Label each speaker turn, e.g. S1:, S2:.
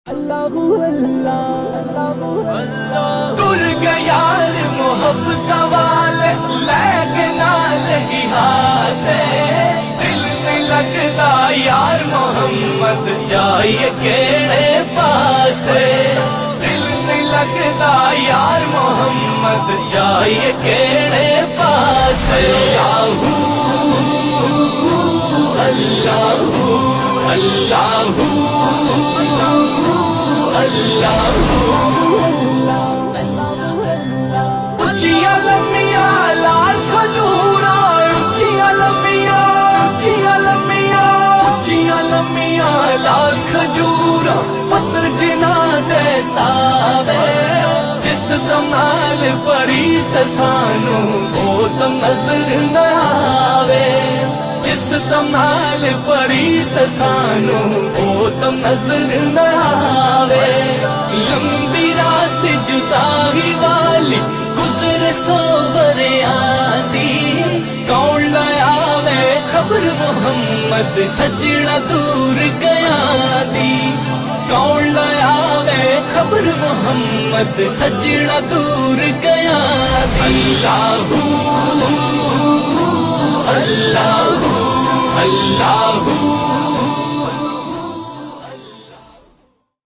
S1: اللہ ٹر گیا محبت والے لگنا لگی ہاسے دل میں لگتا یار محمد جائے کیڑے پاسے دل میں لگتا یار محمد جائے کیڑے پاسے اللہ اللہ اچھیاں لمیاں لال کھجورا اچھیاں لمیاں اچھیاں لمیاں اچھیاں لمیاں لال کھجورا پتر جنا دے ساوے جس دمال پڑی تسانو وہ تم نظر نہ آوے جس دمال پڑی تسانو وہ تم نظر نہ آوے لمبی رات جدائی والی گزر سو بریانی کون لایا وے خبر محمد سجنا دور گیا دی کون لایا وے خبر محمد سجنا دور گیا دی اللہ اللہ اللہ